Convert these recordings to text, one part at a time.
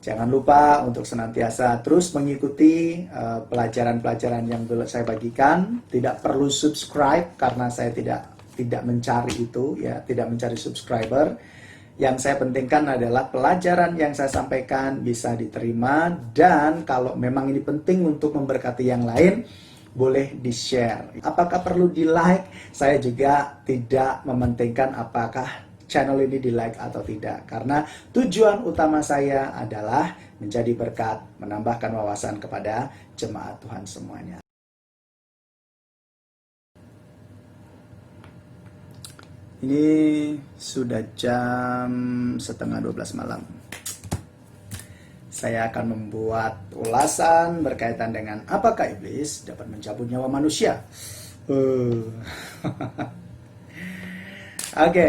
Jangan lupa untuk senantiasa terus mengikuti pelajaran-pelajaran yang saya bagikan. Tidak perlu subscribe karena saya tidak mencari itu, ya, tidak mencari subscriber. Yang saya pentingkan adalah pelajaran yang saya sampaikan bisa diterima, dan kalau memang ini penting untuk memberkati yang lain, boleh di-share. Apakah perlu di-like? Saya juga tidak mementingkan apakah channel ini di-like atau tidak. Karena tujuan utama saya adalah menjadi berkat, menambahkan wawasan kepada jemaat Tuhan semuanya. Ini sudah jam 11:30 malam. Saya akan membuat ulasan berkaitan dengan apakah iblis dapat mencabut nyawa manusia. Oke,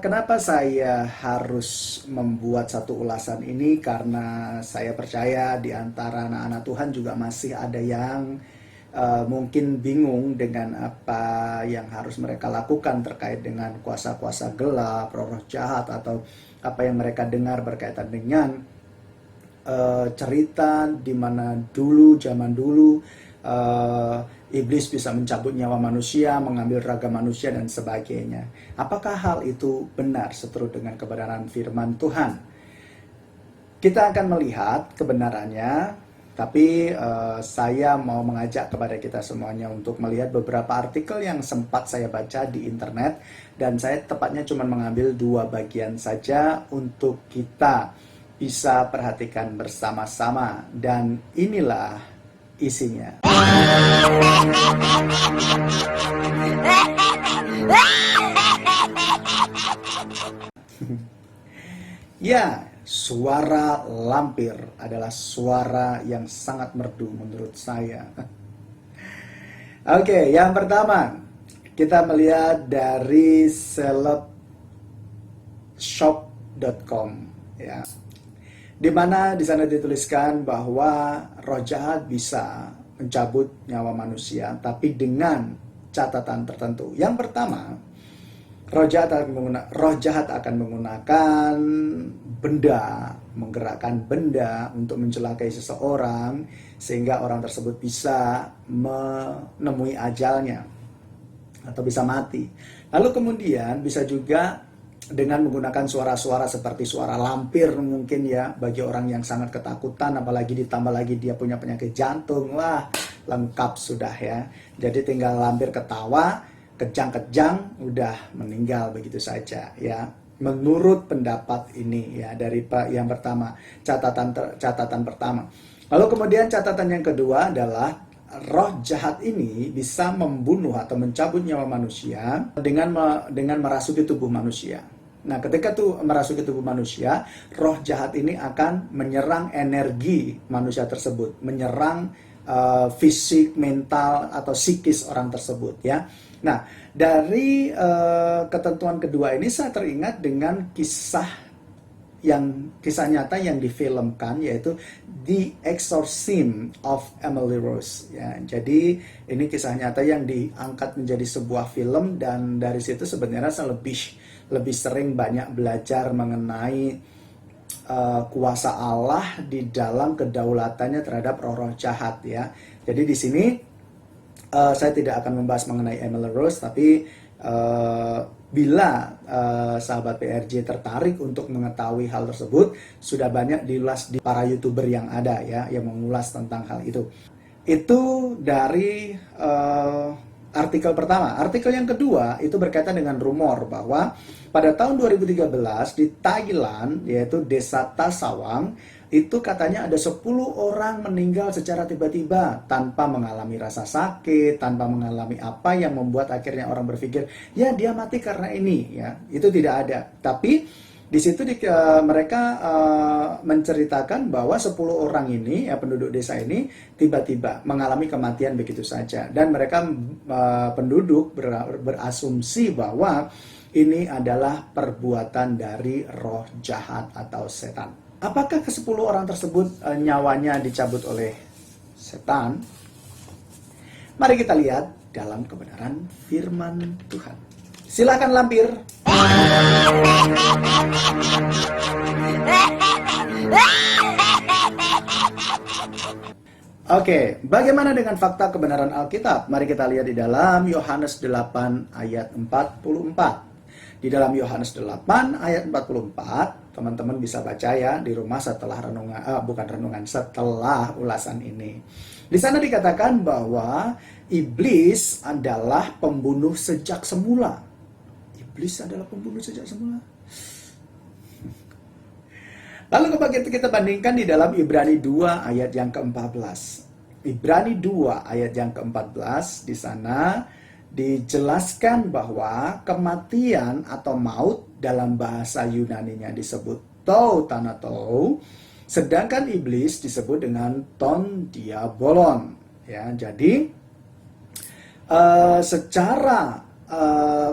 kenapa saya harus membuat satu ulasan ini? Karena saya percaya di antara anak-anak Tuhan juga masih ada yang mungkin bingung dengan apa yang harus mereka lakukan terkait dengan kuasa-kuasa gelap, roh jahat, atau apa yang mereka dengar berkaitan dengan cerita di mana dulu, zaman dulu, iblis bisa mencabut nyawa manusia, mengambil raga manusia, dan sebagainya. Apakah hal itu benar seturut dengan kebenaran firman Tuhan? Kita akan melihat kebenarannya, tapi saya mau mengajak kepada kita semuanya untuk melihat beberapa artikel yang sempat saya baca di internet, dan saya tepatnya cuma mengambil 2 bagian saja untuk kita bisa perhatikan bersama-sama, dan inilah isinya. Ya, suara lampir adalah suara yang sangat merdu menurut saya. Oke, yang pertama kita melihat dari celebshop.com, ya. Di mana di sana dituliskan bahwa roh jahat bisa mencabut nyawa manusia, tapi dengan catatan tertentu. Yang pertama, roh jahat akan menggunakan benda, menggerakkan benda untuk mencelakai seseorang sehingga orang tersebut bisa menemui ajalnya atau bisa mati. Lalu kemudian bisa juga dengan menggunakan suara-suara seperti suara lampir mungkin, ya, bagi orang yang sangat ketakutan, apalagi ditambah lagi dia punya penyakit jantung. Wah, lengkap sudah, ya. Jadi tinggal lampir ketawa, kejang-kejang, udah meninggal begitu saja, ya. Menurut pendapat ini, ya, dari yang pertama, catatan pertama. Lalu kemudian catatan yang kedua adalah roh jahat ini bisa membunuh atau mencabut nyawa manusia dengan merasuki tubuh manusia. Nah, ketika tuh merasuki tubuh manusia, roh jahat ini akan menyerang energi manusia tersebut, menyerang fisik, mental, atau psikis orang tersebut, ya. Nah, dari ketentuan kedua ini saya teringat dengan kisah nyata yang difilmkan, yaitu The Exorcism of Emily Rose, ya. Jadi ini kisah nyata yang diangkat menjadi sebuah film, dan dari situ sebenarnya saya lebih sering banyak belajar mengenai kuasa Allah di dalam kedaulatannya terhadap roh-roh jahat, ya. Jadi di sini saya tidak akan membahas mengenai Emily Rose, tapi bila sahabat PRJ tertarik untuk mengetahui hal tersebut, sudah banyak diulas di para YouTuber yang ada, ya, yang mengulas tentang hal itu. Itu dari artikel pertama. Artikel yang kedua itu berkaitan dengan rumor bahwa pada tahun 2013 di Thailand, yaitu desa Tasawang, itu katanya ada 10 orang meninggal secara tiba-tiba tanpa mengalami rasa sakit, tanpa mengalami apa yang membuat akhirnya orang berpikir, ya dia mati karena ini, ya. Itu tidak ada. Tapi di situ mereka menceritakan bahwa 10 orang ini, ya, penduduk desa ini tiba-tiba mengalami kematian begitu saja, dan mereka penduduk berasumsi bahwa ini adalah perbuatan dari roh jahat atau setan. Apakah ke-10 orang tersebut nyawanya dicabut oleh setan? Mari kita lihat dalam kebenaran firman Tuhan. Silakan lampir. Oke, bagaimana dengan fakta kebenaran Alkitab? Mari kita lihat di dalam Yohanes 8 ayat 44. Di dalam Yohanes 8 ayat 44, teman-teman bisa baca ya di rumah setelah setelah ulasan ini. Di sana dikatakan bahwa iblis adalah pembunuh sejak semula. Iblis adalah pembunuh sejak semula. Lalu kita bandingkan di dalam Ibrani 2 ayat yang ke-14. Ibrani 2 ayat yang ke-14 di sana dijelaskan bahwa kematian atau maut dalam bahasa Yunaninya disebut thanatou, sedangkan iblis disebut dengan ton diabolon. Ya, jadi secara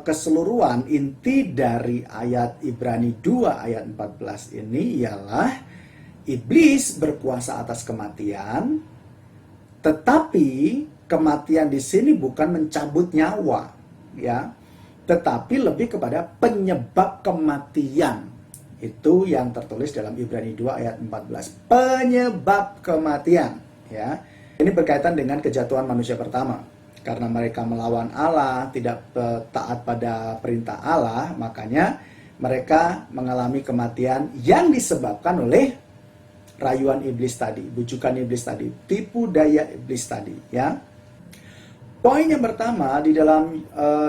keseluruhan inti dari ayat Ibrani 2 ayat 14 ini ialah iblis berkuasa atas kematian, tetapi kematian di sini bukan mencabut nyawa, ya, tetapi lebih kepada penyebab kematian. Itu yang tertulis dalam Ibrani 2 ayat 14. Penyebab kematian, ya. Ini berkaitan dengan kejatuhan manusia pertama. Karena mereka melawan Allah, tidak taat pada perintah Allah, makanya mereka mengalami kematian yang disebabkan oleh rayuan iblis tadi, bujukan iblis tadi, tipu daya iblis tadi, ya. Poin yang pertama di dalam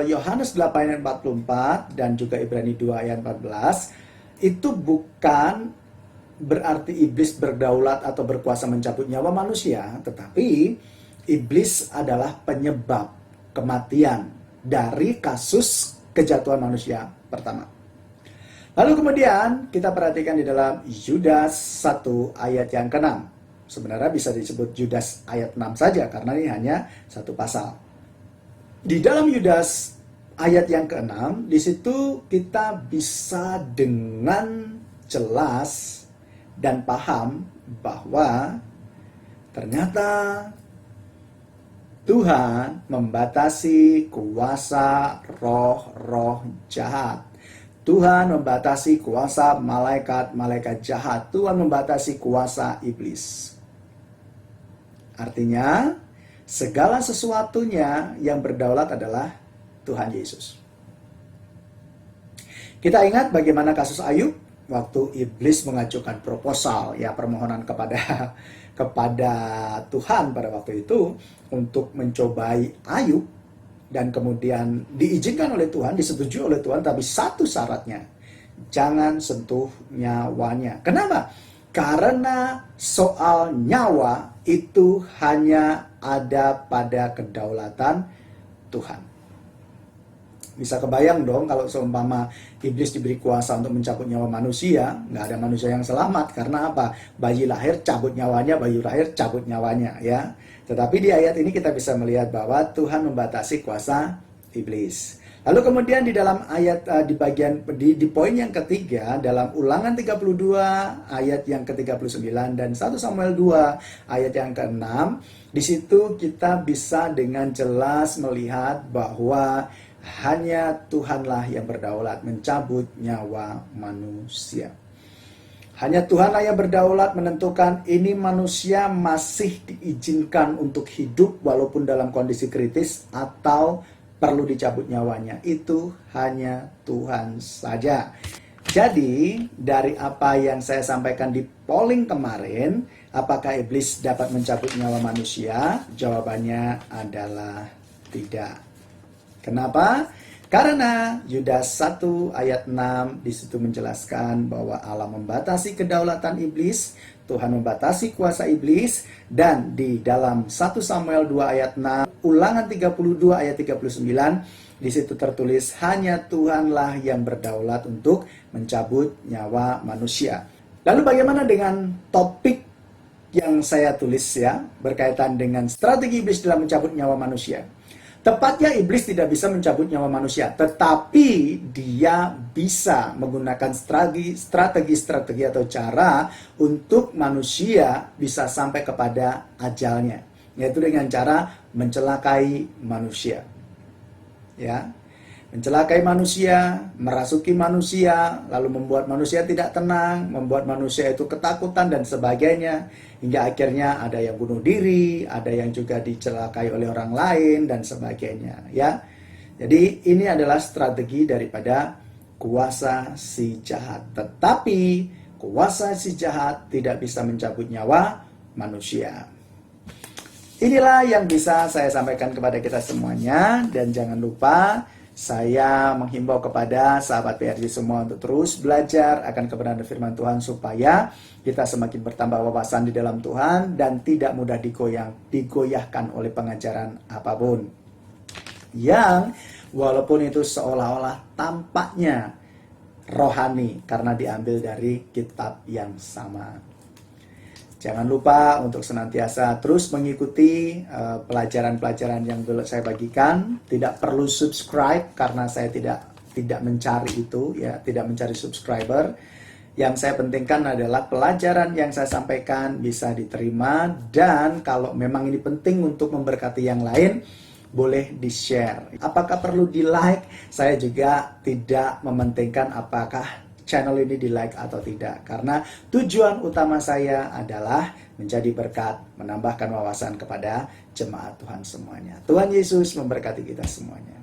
Yohanes 8 ayat 44 dan juga Ibrani 2 ayat 14, itu bukan berarti iblis berdaulat atau berkuasa mencabut nyawa manusia, tetapi iblis adalah penyebab kematian dari kasus kejatuhan manusia pertama. Lalu kemudian kita perhatikan di dalam Yudas 1 ayat yang ke-6. Sebenarnya bisa disebut Yudas ayat 6 saja karena ini hanya satu pasal. Di dalam Yudas ayat yang ke-6, di situ kita bisa dengan jelas dan paham bahwa ternyata Tuhan membatasi kuasa roh-roh jahat. Tuhan membatasi kuasa malaikat-malaikat jahat. Tuhan membatasi kuasa iblis. Artinya, segala sesuatunya yang berdaulat adalah Tuhan Yesus. Kita ingat bagaimana kasus Ayub waktu iblis mengajukan proposal, ya, permohonan kepada Tuhan pada waktu itu untuk mencobai Ayub, dan kemudian diizinkan oleh Tuhan, disetujui oleh Tuhan, tapi satu syaratnya, jangan sentuh nyawanya. Kenapa? Karena soal nyawa itu hanya ada pada kedaulatan Tuhan. Bisa kebayang dong kalau seumpama iblis diberi kuasa untuk mencabut nyawa manusia, nggak ada manusia yang selamat. Karena apa? Bayi lahir cabut nyawanya, bayi lahir cabut nyawanya, ya. Tetapi di ayat ini kita bisa melihat bahwa Tuhan membatasi kuasa iblis. Lalu kemudian di dalam ayat di poin yang ketiga dalam Ulangan 32 ayat yang ke-39 dan 1 Samuel 2 ayat yang ke-6, di situ kita bisa dengan jelas melihat bahwa hanya Tuhanlah yang berdaulat mencabut nyawa manusia. Hanya Tuhanlah yang berdaulat menentukan ini manusia masih diizinkan untuk hidup walaupun dalam kondisi kritis atau perlu dicabut nyawanya. Itu hanya Tuhan saja. Jadi, dari apa yang saya sampaikan di polling kemarin, apakah iblis dapat mencabut nyawa manusia? Jawabannya adalah tidak. Kenapa? Karena Yudas 1 ayat 6 di situ menjelaskan bahwa Allah membatasi kedaulatan iblis, Tuhan membatasi kuasa iblis, dan di dalam 1 Samuel 2 ayat 6, Ulangan 32 ayat 39, di situ tertulis hanya Tuhanlah yang berdaulat untuk mencabut nyawa manusia. Lalu bagaimana dengan topik yang saya tulis, ya, berkaitan dengan strategi iblis dalam mencabut nyawa manusia? Tepatnya iblis tidak bisa mencabut nyawa manusia, tetapi dia bisa menggunakan strategi atau cara untuk manusia bisa sampai kepada ajalnya, yaitu dengan cara mencelakai manusia. Ya. mencelakai manusia, merasuki manusia, lalu membuat manusia tidak tenang, membuat manusia itu ketakutan dan sebagainya, hingga akhirnya ada yang bunuh diri, ada yang juga dicelakai oleh orang lain dan sebagainya, ya. Jadi ini adalah strategi daripada kuasa si jahat. Tetapi kuasa si jahat tidak bisa mencabut nyawa manusia. Inilah yang bisa saya sampaikan kepada kita semuanya, dan jangan lupa saya menghimbau kepada sahabat PRJ semua untuk terus belajar akan kebenaran firman Tuhan supaya kita semakin bertambah wawasan di dalam Tuhan dan tidak mudah digoyahkan oleh pengajaran apapun yang walaupun itu seolah-olah tampaknya rohani karena diambil dari kitab yang sama. Jangan lupa untuk senantiasa terus mengikuti pelajaran-pelajaran yang saya bagikan. Tidak perlu subscribe karena saya tidak mencari itu, ya, tidak mencari subscriber. Yang saya pentingkan adalah pelajaran yang saya sampaikan bisa diterima, dan kalau memang ini penting untuk memberkati yang lain, boleh di-share. Apakah perlu di-like? Saya juga tidak mementingkan apakah channel ini di-like atau tidak, karena tujuan utama saya adalah menjadi berkat, menambahkan wawasan kepada jemaat Tuhan semuanya. Tuhan Yesus memberkati kita semuanya.